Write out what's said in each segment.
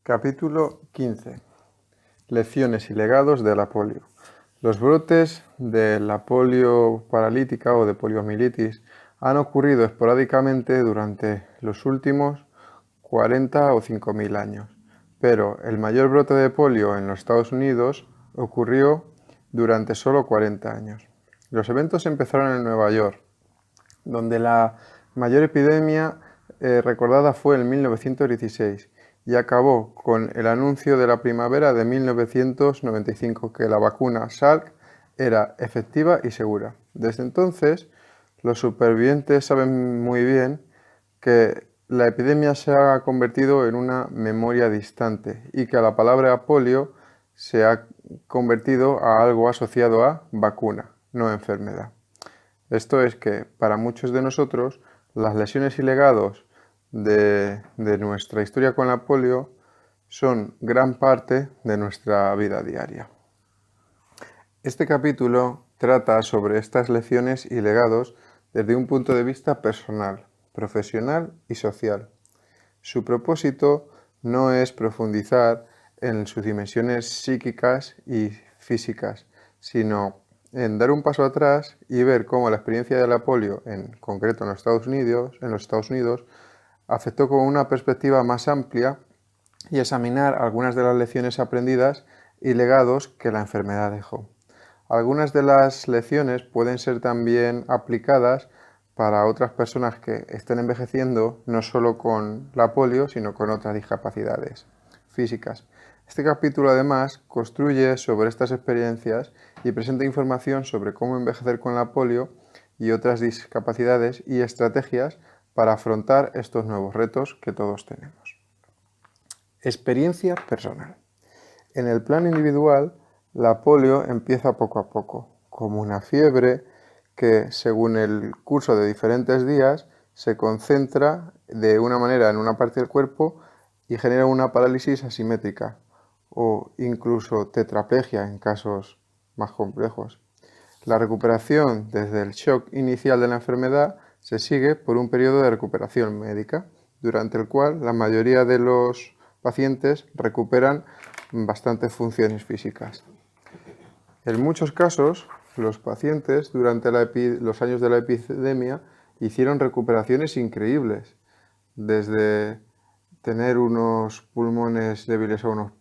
Capítulo 15. Lecciones y legados de la polio. Los brotes de la polio paralítica o de poliomielitis han ocurrido esporádicamente durante los últimos 40 o 5.000 años, pero el mayor brote de polio en los Estados Unidos ocurrió durante solo 40 años. Los eventos empezaron en Nueva York, donde la mayor epidemia recordada fue en 1916 y acabó con el anuncio de la primavera de 1995 que la vacuna Salk era efectiva y segura. Desde entonces, los supervivientes saben muy bien que la epidemia se ha convertido en una memoria distante y que la palabra polio se ha convertido a algo asociado a vacuna, no enfermedad. Esto es que para muchos de nosotros las lesiones y legados de nuestra historia con la polio son gran parte de nuestra vida diaria. Este capítulo trata sobre estas lesiones y legados desde un punto de vista personal, profesional y social. Su propósito no es profundizar en sus dimensiones psíquicas y físicas, sino en dar un paso atrás y ver cómo la experiencia de la polio, en concreto en los Estados Unidos, afectó con una perspectiva más amplia y examinar algunas de las lecciones aprendidas y legados que la enfermedad dejó. Algunas de las lecciones pueden ser también aplicadas para otras personas que estén envejeciendo no solo con la polio, sino con otras discapacidades físicas. Este capítulo además construye sobre estas experiencias y presenta información sobre cómo envejecer con la polio y otras discapacidades y estrategias para afrontar estos nuevos retos que todos tenemos. Experiencia personal. En el plano individual, la polio empieza poco a poco, como una fiebre que, según el curso de diferentes días, se concentra de una manera en una parte del cuerpo y genera una parálisis asimétrica o incluso tetraplegia en casos más complejos. La recuperación desde el shock inicial de la enfermedad se sigue por un periodo de recuperación médica, durante el cual la mayoría de los pacientes recuperan bastantes funciones físicas. En muchos casos, los pacientes durante los años de la epidemia hicieron recuperaciones increíbles, desde tener unos pulmones débiles a unos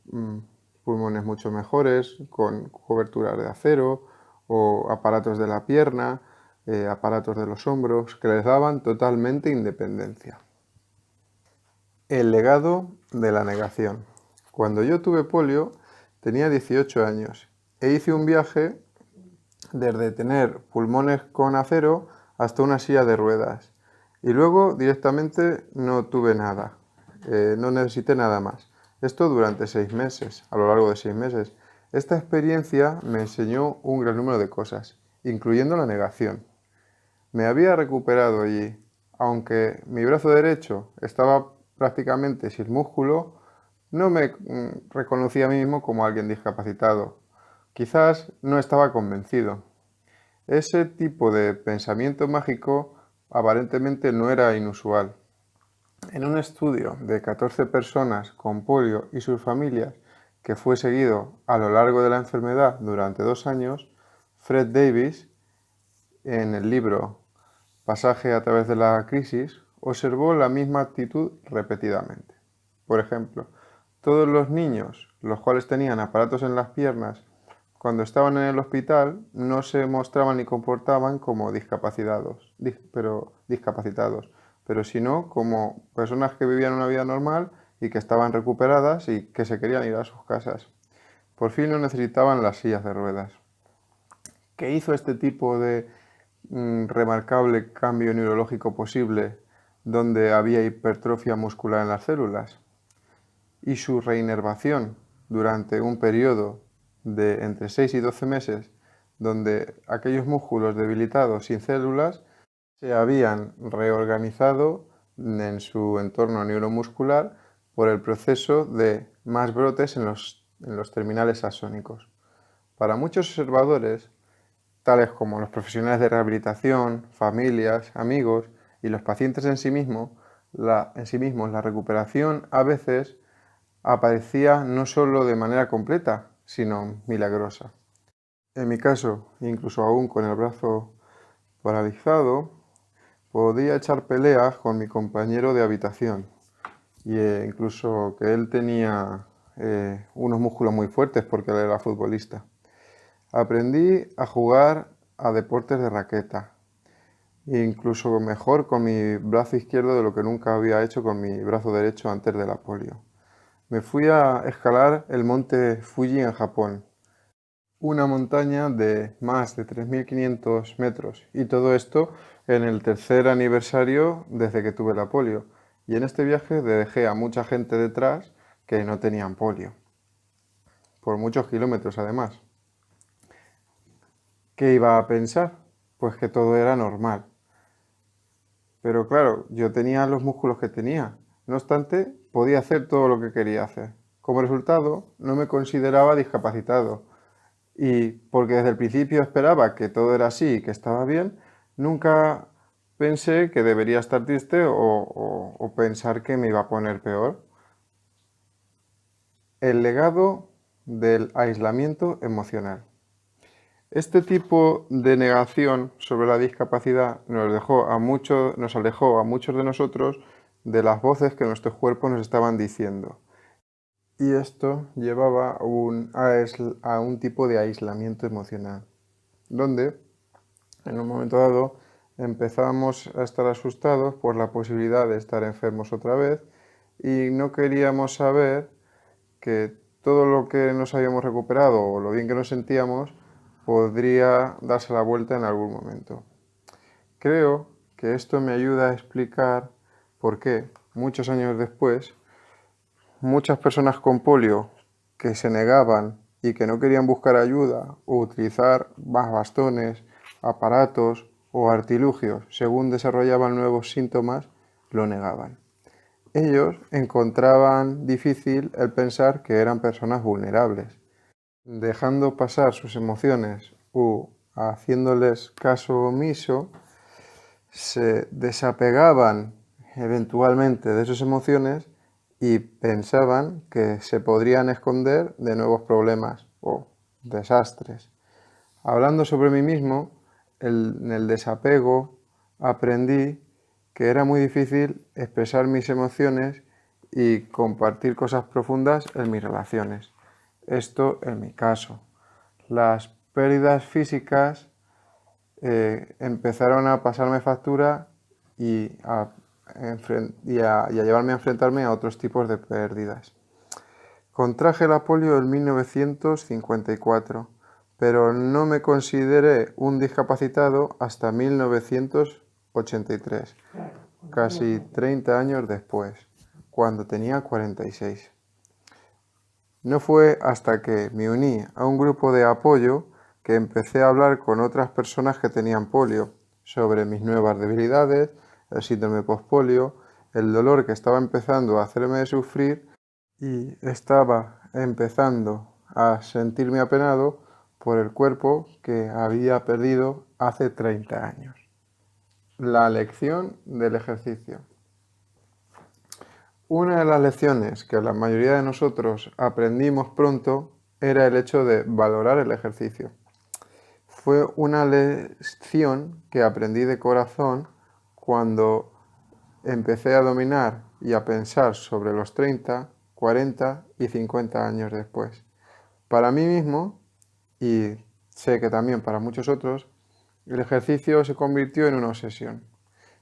pulmones mucho mejores, con coberturas de acero o aparatos de la pierna, aparatos de los hombros, que les daban totalmente independencia. El legado de la negación. Cuando yo tuve polio, tenía 18 años e hice un viaje desde tener pulmones con acero hasta una silla de ruedas. Y luego directamente no tuve nada, no necesité nada más. Esto durante 6 meses, a lo largo de 6 meses. Esta experiencia me enseñó un gran número de cosas, incluyendo la negación. Me había recuperado y, aunque mi brazo derecho estaba prácticamente sin músculo, no me reconocía a mí mismo como alguien discapacitado. Quizás no estaba convencido. Ese tipo de pensamiento mágico aparentemente no era inusual. En un estudio de 14 personas con polio y sus familias que fue seguido a lo largo de la enfermedad durante 2 años, Fred Davis, en el libro Pasaje a través de la crisis, observó la misma actitud repetidamente. Por ejemplo, todos los niños, los cuales tenían aparatos en las piernas, cuando estaban en el hospital no se mostraban ni comportaban como discapacitados, pero sino como personas que vivían una vida normal y que estaban recuperadas y que se querían ir a sus casas. Por fin no necesitaban las sillas de ruedas. ¿Qué hizo este tipo de remarcable cambio neurológico posible donde había hipertrofia muscular en las células? Y su reinervación durante un periodo de entre 6 y 12 meses, donde aquellos músculos debilitados sin células se habían reorganizado en su entorno neuromuscular por el proceso de más brotes en los terminales axónicos. Para muchos observadores, tales como los profesionales de rehabilitación, familias, amigos y los pacientes en sí mismos, la recuperación a veces aparecía no solo de manera completa, sino milagrosa. En mi caso, incluso aún con el brazo paralizado, podía echar peleas con mi compañero de habitación, y incluso que él tenía unos músculos muy fuertes porque él era futbolista. Aprendí a jugar a deportes de raqueta, e incluso mejor con mi brazo izquierdo de lo que nunca había hecho con mi brazo derecho antes de la polio. Me fui a escalar el monte Fuji en Japón, una montaña de más de 3.500 metros, y todo esto en el tercer aniversario desde que tuve la polio. Y en este viaje dejé a mucha gente detrás que no tenían polio, por muchos kilómetros además. ¿Qué iba a pensar? Pues que todo era normal. Pero claro, yo tenía los músculos que tenía. No obstante, podía hacer todo lo que quería hacer. Como resultado, no me consideraba discapacitado. Y porque desde el principio esperaba que todo era así y que estaba bien, nunca pensé que debería estar triste o pensar que me iba a poner peor. El legado del aislamiento emocional. Este tipo de negación sobre la discapacidad nos alejó a muchos de nosotros de las voces que nuestros cuerpos nos estaban diciendo. Y esto llevaba a un tipo de aislamiento emocional, donde en un momento dado empezábamos a estar asustados por la posibilidad de estar enfermos otra vez y no queríamos saber que todo lo que nos habíamos recuperado o lo bien que nos sentíamos podría darse la vuelta en algún momento. Creo que esto me ayuda a explicar por qué, muchos años después, muchas personas con polio que se negaban y que no querían buscar ayuda o utilizar más bastones, aparatos o artilugios según desarrollaban nuevos síntomas, lo negaban. Ellos encontraban difícil el pensar que eran personas vulnerables, dejando pasar sus emociones u haciéndoles caso omiso, se desapegaban eventualmente de sus emociones y pensaban que se podrían esconder de nuevos problemas o desastres. Hablando sobre mí mismo, en el desapego aprendí que era muy difícil expresar mis emociones y compartir cosas profundas en mis relaciones. Esto en mi caso. Las pérdidas físicas empezaron a pasarme factura y a llevarme a enfrentarme a otros tipos de pérdidas. Contraje la polio en 1954, pero no me consideré un discapacitado hasta 1983, casi 30 años después, cuando tenía 46. No fue hasta que me uní a un grupo de apoyo que empecé a hablar con otras personas que tenían polio sobre mis nuevas debilidades, el síndrome postpolio, el dolor que estaba empezando a hacerme sufrir y estaba empezando a sentirme apenado por el cuerpo que había perdido hace 30 años. La lección del ejercicio. Una de las lecciones que la mayoría de nosotros aprendimos pronto era el hecho de valorar el ejercicio. Fue una lección que aprendí de corazón cuando empecé a dominar y a pensar sobre los 30, 40 y 50 años después. Para mí mismo, y sé que también para muchos otros, el ejercicio se convirtió en una obsesión.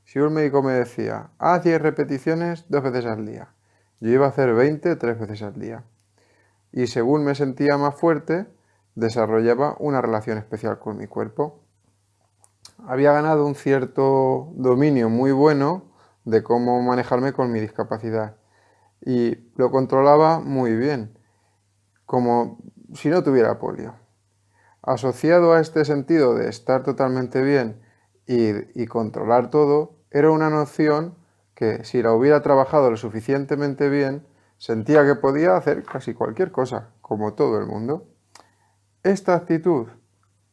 Si un médico me decía, haz 10 repeticiones 2 veces al día, yo iba a hacer 20 3 veces al día. Y según me sentía más fuerte, desarrollaba una relación especial con mi cuerpo. Había ganado un cierto dominio muy bueno de cómo manejarme con mi discapacidad y lo controlaba muy bien, como si no tuviera polio. Asociado a este sentido de estar totalmente bien y controlar todo, era una noción que si la hubiera trabajado lo suficientemente bien, sentía que podía hacer casi cualquier cosa, como todo el mundo. Esta actitud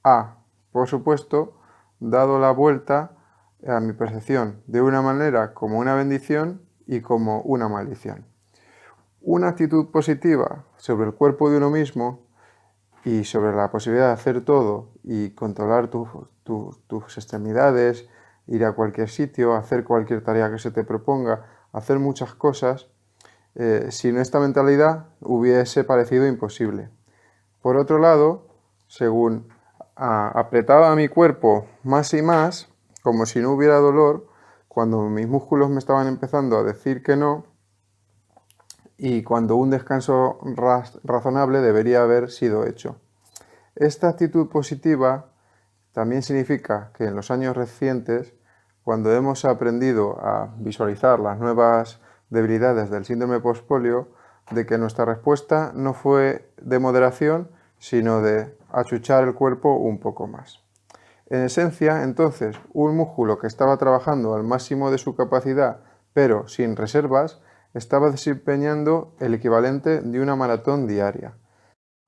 ha, por supuesto, dado la vuelta a mi percepción de una manera como una bendición y como una maldición. Una actitud positiva sobre el cuerpo de uno mismo y sobre la posibilidad de hacer todo y controlar tus extremidades, ir a cualquier sitio, hacer cualquier tarea que se te proponga, hacer muchas cosas, sin esta mentalidad hubiese parecido imposible. Por otro lado, según apretaba mi cuerpo más y más, como si no hubiera dolor, cuando mis músculos me estaban empezando a decir que no, y cuando un descanso razonable debería haber sido hecho. Esta actitud positiva también significa que en los años recientes, cuando hemos aprendido a visualizar las nuevas debilidades del síndrome postpolio, de que nuestra respuesta no fue de moderación, sino de achuchar el cuerpo un poco más. En esencia, entonces, un músculo que estaba trabajando al máximo de su capacidad, pero sin reservas, estaba desempeñando el equivalente de una maratón diaria.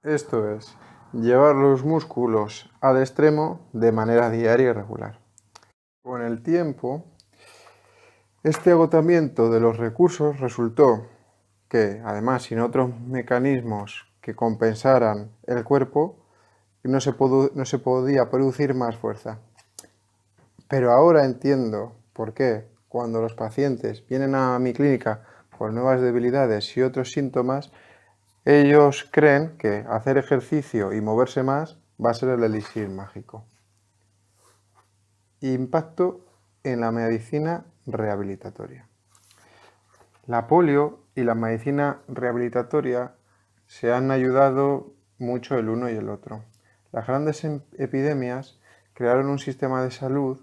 Esto es, llevar los músculos al extremo de manera diaria y regular. Con el tiempo, este agotamiento de los recursos resultó que, además, sin otros mecanismos que compensaran el cuerpo, no se podía producir más fuerza. Pero ahora entiendo por qué, cuando los pacientes vienen a mi clínica por nuevas debilidades y otros síntomas, ellos creen que hacer ejercicio y moverse más va a ser el elixir mágico. Impacto en la medicina rehabilitatoria. La polio y la medicina rehabilitatoria se han ayudado mucho el uno y el otro. Las grandes epidemias crearon un sistema de salud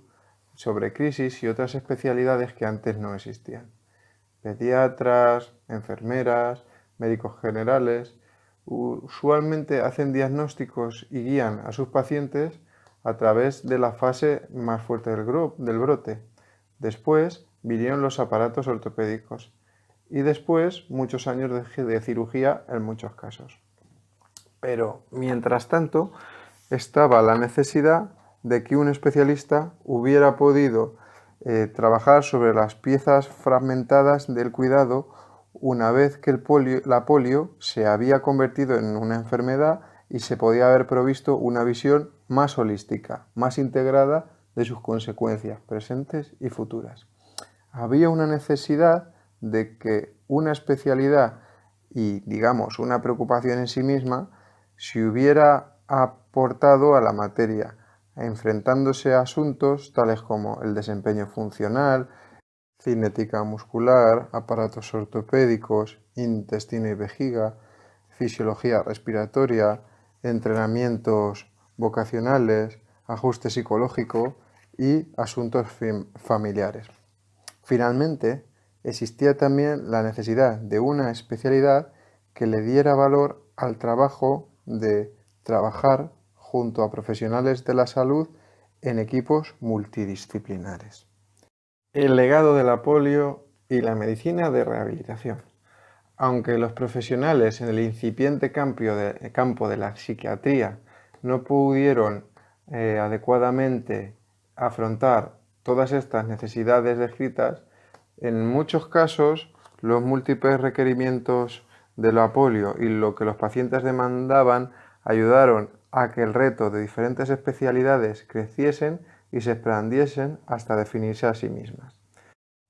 sobre crisis y otras especialidades que antes no existían. Pediatras, enfermeras, médicos generales, usualmente hacen diagnósticos y guían a sus pacientes a través de la fase más fuerte del brote. Después vinieron los aparatos ortopédicos y después muchos años de cirugía en muchos casos. Pero, mientras tanto, estaba la necesidad de que un especialista hubiera podido trabajar sobre las piezas fragmentadas del cuidado una vez que la polio se había convertido en una enfermedad y se podía haber provisto una visión más holística, más integrada de sus consecuencias presentes y futuras. Había una necesidad de que una especialidad y, digamos, una preocupación en sí misma se hubiera aportado a la materia, enfrentándose a asuntos tales como el desempeño funcional, cinética muscular, aparatos ortopédicos, intestino y vejiga, fisiología respiratoria, entrenamientos vocacionales, ajuste psicológico y asuntos familiares. Finalmente, existía también la necesidad de una especialidad que le diera valor al trabajo de trabajar junto a profesionales de la salud en equipos multidisciplinares. El legado de la polio y la medicina de rehabilitación. Aunque los profesionales en el incipiente campo de la psiquiatría no pudieron adecuadamente afrontar todas estas necesidades descritas, en muchos casos los múltiples requerimientos de la polio y lo que los pacientes demandaban ayudaron a que el reto de diferentes especialidades creciesen y se expandiesen hasta definirse a sí mismas.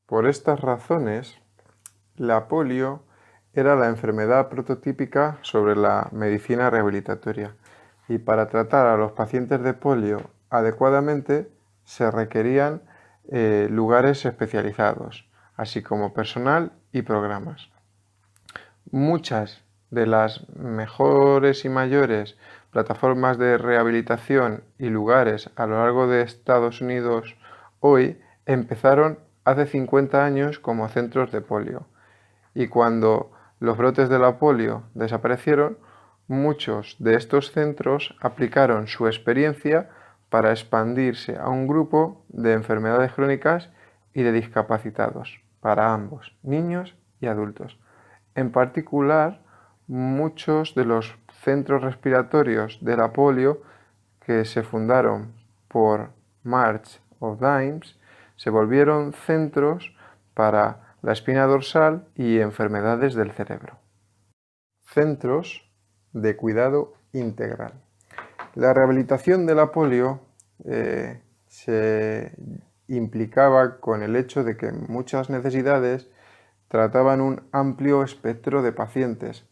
Por estas razones, la polio era la enfermedad prototípica sobre la medicina rehabilitatoria y para tratar a los pacientes de polio adecuadamente se requerían lugares especializados, así como personal y programas. Muchas de las mejores y mayores plataformas de rehabilitación y lugares a lo largo de Estados Unidos hoy empezaron hace 50 años como centros de polio. Y cuando los brotes de la polio desaparecieron, muchos de estos centros aplicaron su experiencia para expandirse a un grupo de enfermedades crónicas y de discapacitados, para ambos, niños y adultos. En particular, muchos de los centros respiratorios de la polio que se fundaron por March of Dimes se volvieron centros para la espina dorsal y enfermedades del cerebro. centros de cuidado integral. La rehabilitación de la polio se implicaba con el hecho de que muchas necesidades trataban un amplio espectro de pacientes.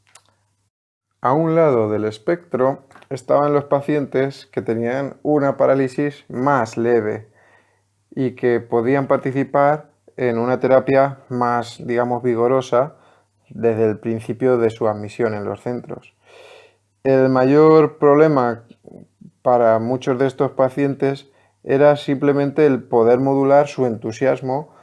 A un lado del espectro estaban los pacientes que tenían una parálisis más leve y que podían participar en una terapia más, digamos, vigorosa desde el principio de su admisión en los centros. El mayor problema para muchos de estos pacientes era simplemente el poder modular su entusiasmo,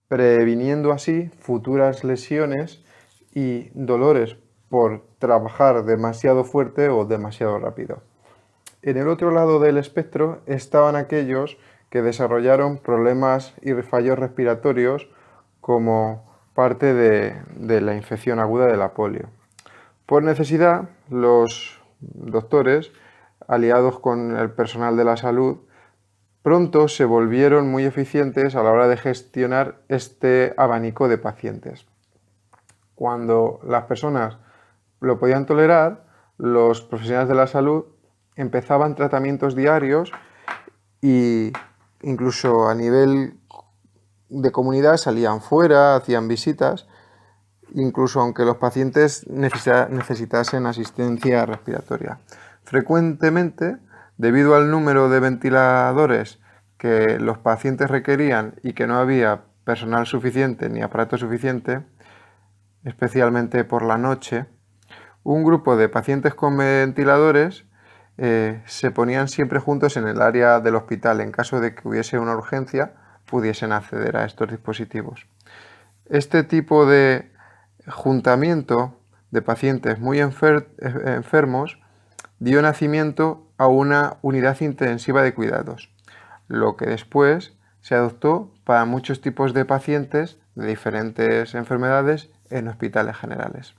previniendo así futuras lesiones y dolores por trabajar demasiado fuerte o demasiado rápido. En el otro lado del espectro estaban aquellos que desarrollaron problemas y fallos respiratorios como parte de la infección aguda de la polio. Por necesidad, los doctores, aliados con el personal de la salud, pronto se volvieron muy eficientes a la hora de gestionar este abanico de pacientes. Cuando las personas lo podían tolerar, los profesionales de la salud empezaban tratamientos diarios e incluso a nivel de comunidad salían fuera, hacían visitas, incluso aunque los pacientes necesitasen asistencia respiratoria. Frecuentemente, debido al número de ventiladores que los pacientes requerían y que no había personal suficiente ni aparato suficiente, especialmente por la noche, un grupo de pacientes con ventiladores se ponían siempre juntos en el área del hospital. En caso de que hubiese una urgencia, pudiesen acceder a estos dispositivos. Este tipo de juntamiento de pacientes muy enfermos dio nacimiento a una unidad intensiva de cuidados, lo que después se adoptó para muchos tipos de pacientes de diferentes enfermedades en hospitales generales.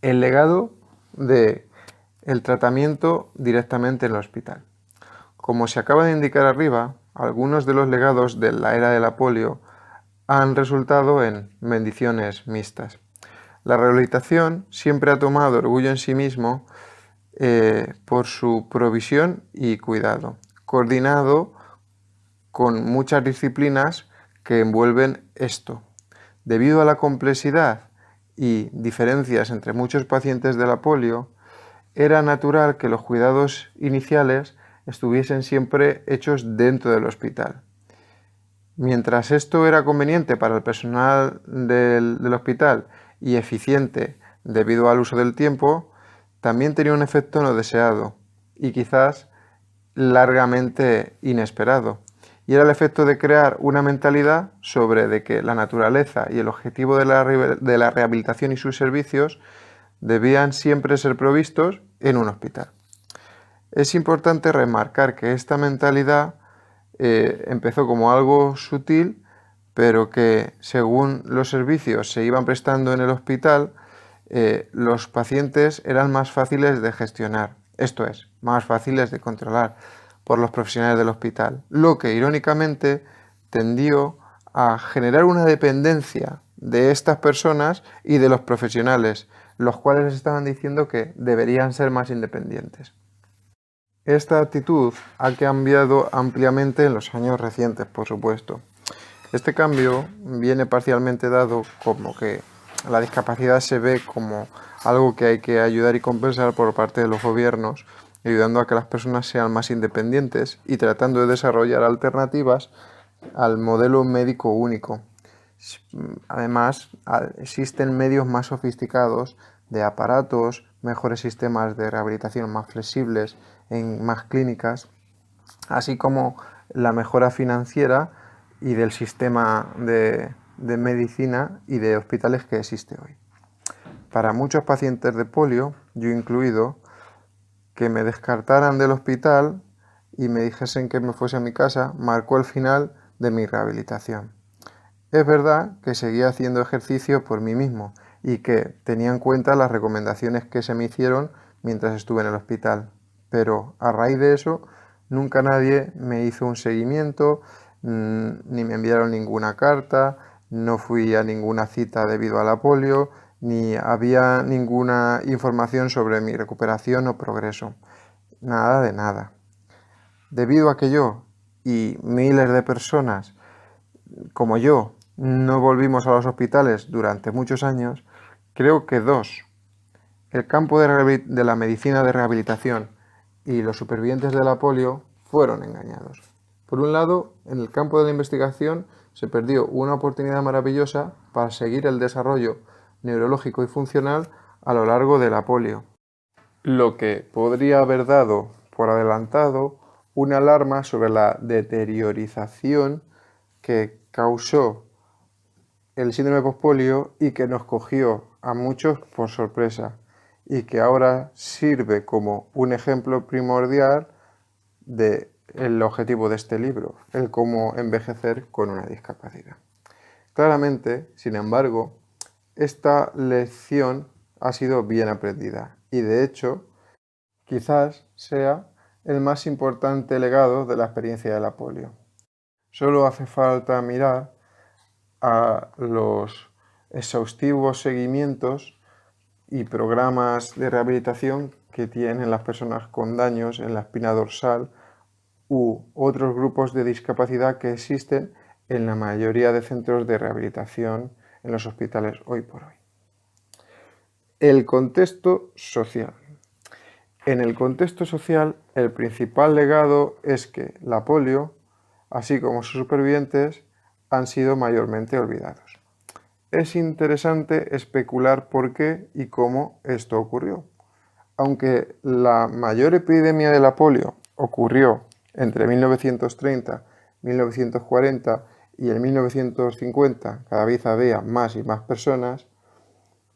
El legado del tratamiento directamente en el hospital. Como se acaba de indicar arriba, algunos de los legados de la era de la polio han resultado en bendiciones mixtas. La rehabilitación siempre ha tomado orgullo en sí mismo por su provisión y cuidado, coordinado con muchas disciplinas que envuelven esto. Debido a la complejidad y diferencias entre muchos pacientes de la polio, era natural que los cuidados iniciales estuviesen siempre hechos dentro del hospital. Mientras esto era conveniente para el personal del hospital y eficiente debido al uso del tiempo, también tenía un efecto no deseado y quizás largamente inesperado. Y era el efecto de crear una mentalidad sobre de que la naturaleza y el objetivo de la rehabilitación y sus servicios debían siempre ser provistos en un hospital. Es importante remarcar que esta mentalidad empezó como algo sutil, pero que según los servicios se iban prestando en el hospital, los pacientes eran más fáciles de gestionar, esto es, más fáciles de controlar por los profesionales del hospital, lo que irónicamente tendió a generar una dependencia de estas personas y de los profesionales, los cuales les estaban diciendo que deberían ser más independientes. Esta actitud ha cambiado ampliamente en los años recientes, por supuesto. Este cambio viene parcialmente dado como que la discapacidad se ve como algo que hay que ayudar y compensar por parte de los gobiernos, ayudando a que las personas sean más independientes y tratando de desarrollar alternativas al modelo médico único. Además, existen medios más sofisticados de aparatos, mejores sistemas de rehabilitación más flexibles en más clínicas, así como la mejora financiera y del sistema de medicina y de hospitales que existe hoy. Para muchos pacientes de polio, yo incluido, que me descartaran del hospital y me dijesen que me fuese a mi casa, marcó el final de mi rehabilitación. Es verdad que seguía haciendo ejercicio por mí mismo y que tenía en cuenta las recomendaciones que se me hicieron mientras estuve en el hospital, pero a raíz de eso nunca nadie me hizo un seguimiento, ni me enviaron ninguna carta, no fui a ninguna cita debido a la polio ni había ninguna información sobre mi recuperación o progreso. Nada de nada. Debido a que yo y miles de personas como yo no volvimos a los hospitales durante muchos años, creo que dos, el campo de la medicina de rehabilitación y los supervivientes de la polio fueron engañados. Por un lado, en el campo de la investigación se perdió una oportunidad maravillosa para seguir el desarrollo neurológico y funcional a lo largo de la polio, lo que podría haber dado por adelantado una alarma sobre la deteriorización que causó el síndrome postpolio y que nos cogió a muchos por sorpresa y que ahora sirve como un ejemplo primordial del objetivo de este libro, el cómo envejecer con una discapacidad. Claramente, sin embargo, esta lección ha sido bien aprendida y de hecho quizás sea el más importante legado de la experiencia de la polio. Solo hace falta mirar a los exhaustivos seguimientos y programas de rehabilitación que tienen las personas con daños en la espina dorsal u otros grupos de discapacidad que existen en la mayoría de centros de rehabilitación en los hospitales hoy por hoy. El contexto social. En el contexto social, el principal legado es que la polio, así como sus supervivientes, han sido mayormente olvidados. Es interesante especular por qué y cómo esto ocurrió. Aunque la mayor epidemia de la polio ocurrió entre 1930, 1940 y en 1950, cada vez había más y más personas,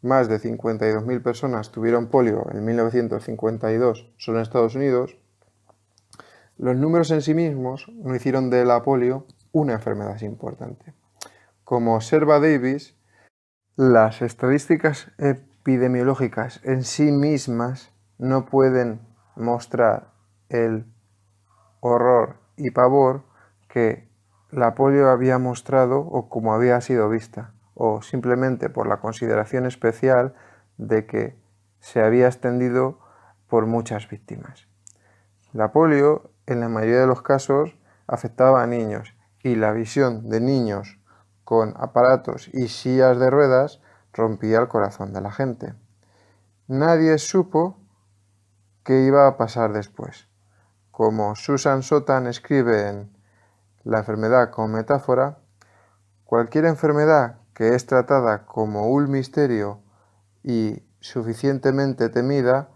más de 52.000 personas tuvieron polio en 1952 solo en Estados Unidos, los números en sí mismos no hicieron de la polio una enfermedad importante. Como observa Davis, las estadísticas epidemiológicas en sí mismas no pueden mostrar el horror y pavor que la polio había mostrado o como había sido vista, o simplemente por la consideración especial de que se había extendido por muchas víctimas. La polio, en la mayoría de los casos, afectaba a niños y la visión de niños con aparatos y sillas de ruedas rompía el corazón de la gente. Nadie supo qué iba a pasar después. Como Susan Sontag escribe en La enfermedad como metáfora, cualquier enfermedad que es tratada como un misterio y suficientemente temida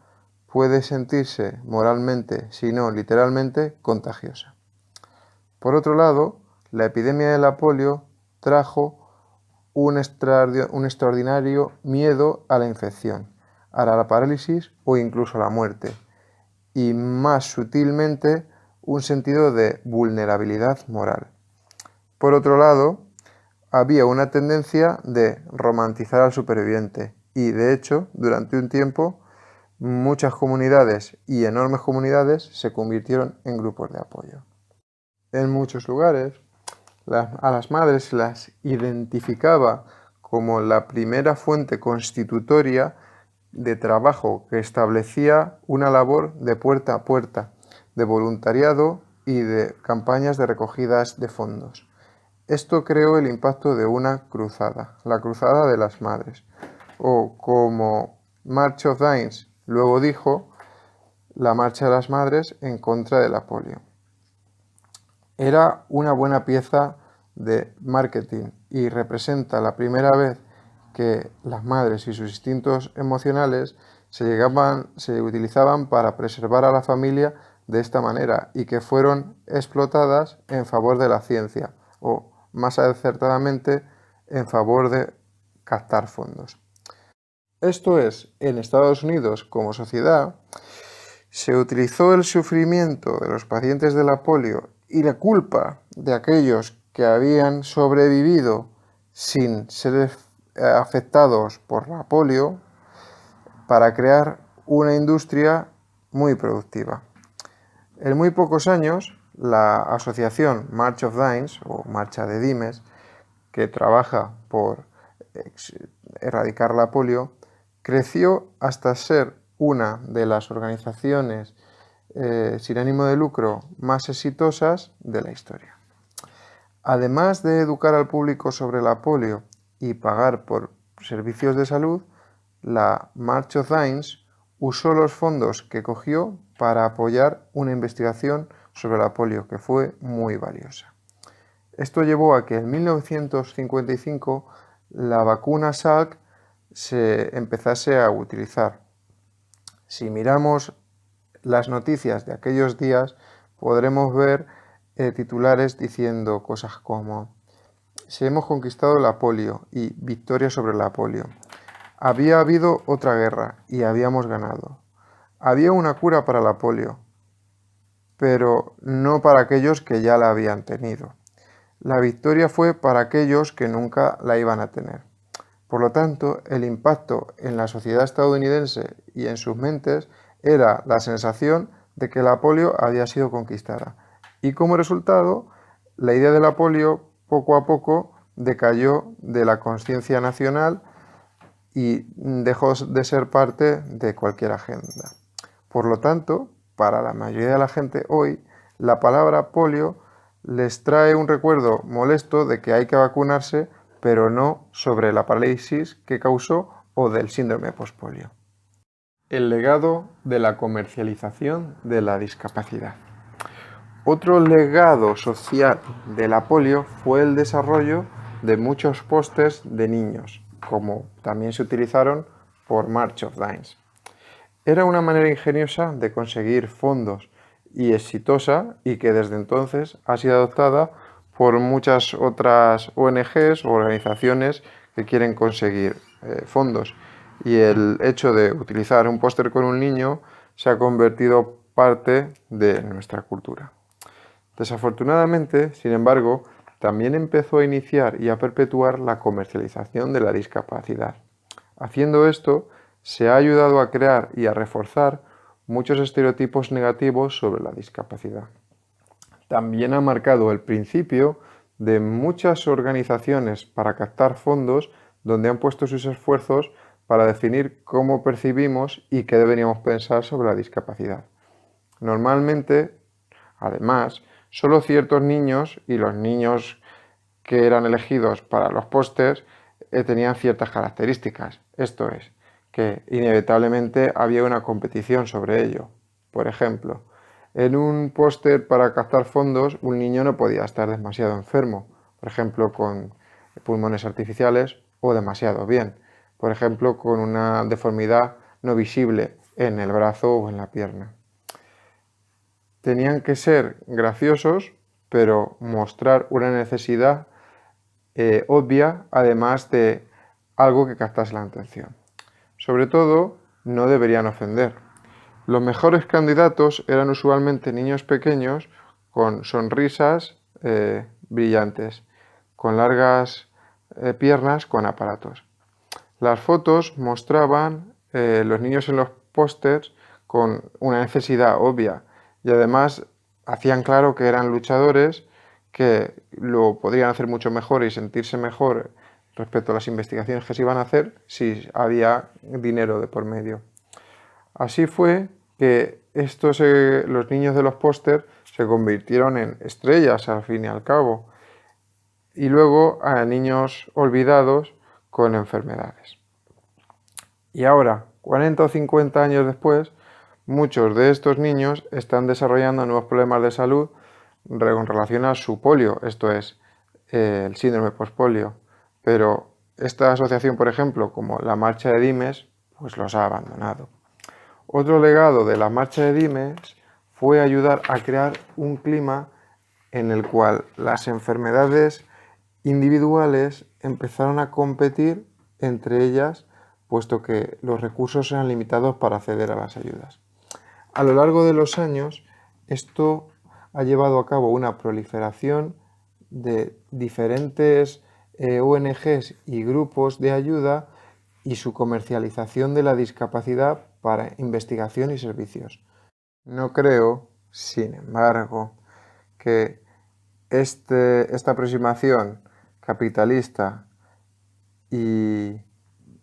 puede sentirse moralmente, si no literalmente, contagiosa. Por otro lado, la epidemia de la polio trajo un extraordinario miedo a la infección, a la parálisis o incluso a la muerte, y más sutilmente un sentido de vulnerabilidad moral. Por otro lado, había una tendencia de romantizar al superviviente y, de hecho, durante un tiempo, muchas comunidades y enormes comunidades se convirtieron en grupos de apoyo. En muchos lugares, a las madres se las identificaba como la primera fuente constitutoria de trabajo que establecía una labor de puerta a puerta, de voluntariado y de campañas de recogidas de fondos. Esto creó el impacto de una cruzada, la Cruzada de las Madres, o como March of Dimes luego dijo, la Marcha de las Madres en contra de la polio. Era una buena pieza de marketing y representa la primera vez que las madres y sus instintos emocionales se utilizaban para preservar a la familia de esta manera y que fueron explotadas en favor de la ciencia o, más acertadamente, en favor de captar fondos. Esto es, en Estados Unidos como sociedad, se utilizó el sufrimiento de los pacientes de la polio y la culpa de aquellos que habían sobrevivido sin ser afectados por la polio para crear una industria muy productiva. En muy pocos años, la asociación March of Dimes, o Marcha de Dimes, que trabaja por erradicar la polio, creció hasta ser una de las organizaciones sin ánimo de lucro más exitosas de la historia. Además de educar al público sobre la polio y pagar por servicios de salud, la March of Dimes usó los fondos que cogió para apoyar una investigación sobre la polio que fue muy valiosa. Esto llevó a que en 1955 la vacuna Salk se empezase a utilizar. Si miramos las noticias de aquellos días, podremos ver titulares diciendo cosas como: "Si hemos conquistado la polio" y "Victoria sobre la polio". Había habido otra guerra y habíamos ganado. Había una cura para la polio, pero no para aquellos que ya la habían tenido. La victoria fue para aquellos que nunca la iban a tener. Por lo tanto, el impacto en la sociedad estadounidense y en sus mentes era la sensación de que la polio había sido conquistada. Y como resultado, la idea de la polio poco a poco decayó de la conciencia nacional y dejó de ser parte de cualquier agenda. Por lo tanto, para la mayoría de la gente hoy, la palabra polio les trae un recuerdo molesto de que hay que vacunarse, pero no sobre la parálisis que causó o del síndrome postpolio. El legado de la comercialización de la discapacidad. Otro legado social de la polio fue el desarrollo de muchos pósters de niños, como también se utilizaron por March of Dimes. Era una manera ingeniosa de conseguir fondos y exitosa, y que desde entonces ha sido adoptada por muchas otras ONGs o organizaciones que quieren conseguir fondos. Y el hecho de utilizar un póster con un niño se ha convertido parte de nuestra cultura. Desafortunadamente, sin embargo, también empezó a iniciar y a perpetuar la comercialización de la discapacidad. Haciendo esto, se ha ayudado a crear y a reforzar muchos estereotipos negativos sobre la discapacidad. También ha marcado el principio de muchas organizaciones para captar fondos, donde han puesto sus esfuerzos para definir cómo percibimos y qué deberíamos pensar sobre la discapacidad. Normalmente, además, solo ciertos niños y los niños que eran elegidos para los pósters tenían ciertas características. Esto es, que inevitablemente había una competición sobre ello. Por ejemplo, en un póster para captar fondos, un niño no podía estar demasiado enfermo, por ejemplo, con pulmones artificiales, o demasiado bien, por ejemplo, con una deformidad no visible en el brazo o en la pierna. Tenían que ser graciosos, pero mostrar una necesidad obvia, además de algo que captase la atención. Sobre todo, no deberían ofender. Los mejores candidatos eran usualmente niños pequeños con sonrisas brillantes, con largas piernas con aparatos. Las fotos mostraban los niños en los pósters con una necesidad obvia y además hacían claro que eran luchadores que lo podrían hacer mucho mejor y sentirse mejor respecto a las investigaciones que se iban a hacer si había dinero de por medio. Así fue que los niños de los pósters se convirtieron en estrellas al fin y al cabo, y luego a niños olvidados con enfermedades. Y ahora, 40 o 50 años después, muchos de estos niños están desarrollando nuevos problemas de salud con relación a su polio, esto es, el síndrome postpolio. Pero esta asociación, por ejemplo, como la Marcha de Dimes, pues los ha abandonado. Otro legado de la Marcha de Dimes fue ayudar a crear un clima en el cual las enfermedades individuales empezaron a competir entre ellas, puesto que los recursos eran limitados para acceder a las ayudas. A lo largo de los años, esto ha llevado a cabo una proliferación de diferentes ONGs y grupos de ayuda y su comercialización de la discapacidad para investigación y servicios. No creo, sin embargo, que esta aproximación capitalista y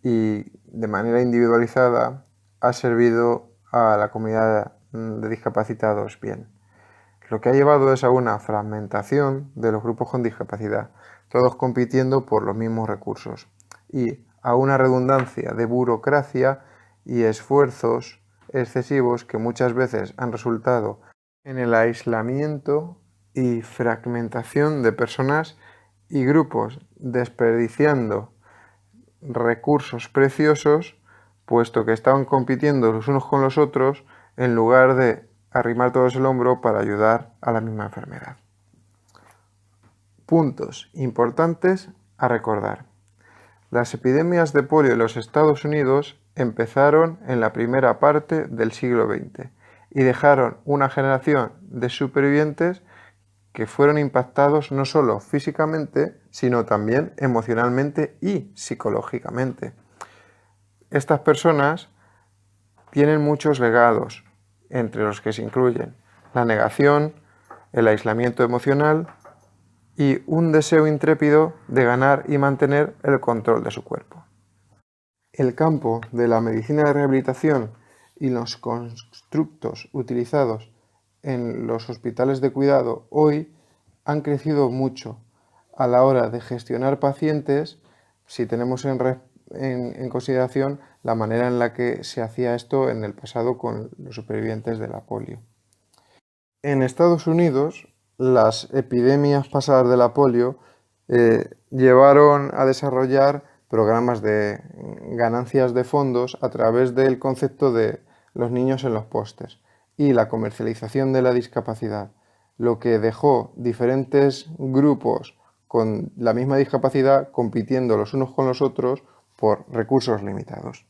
y de manera individualizada ha servido a la comunidad de discapacitados bien. Lo que ha llevado es a una fragmentación de los grupos con discapacidad, todos compitiendo por los mismos recursos, y a una redundancia de burocracia y esfuerzos excesivos que muchas veces han resultado en el aislamiento y fragmentación de personas y grupos, desperdiciando recursos preciosos, puesto que estaban compitiendo los unos con los otros en lugar de arrimar todos el hombro para ayudar a la misma enfermedad. Puntos importantes a recordar. Las epidemias de polio en los Estados Unidos empezaron en la primera parte del siglo XX y dejaron una generación de supervivientes que fueron impactados no solo físicamente, sino también emocionalmente y psicológicamente. Estas personas tienen muchos legados, entre los que se incluyen la negación, el aislamiento emocional y un deseo intrépido de ganar y mantener el control de su cuerpo. El campo de la medicina de rehabilitación y los constructos utilizados en los hospitales de cuidado hoy han crecido mucho a la hora de gestionar pacientes si tenemos en consideración la manera en la que se hacía esto en el pasado con los supervivientes de la polio. En Estados Unidos, las epidemias pasadas de la polio llevaron a desarrollar programas de ganancias de fondos a través del concepto de los niños en los pósters y la comercialización de la discapacidad, lo que dejó diferentes grupos con la misma discapacidad compitiendo los unos con los otros por recursos limitados.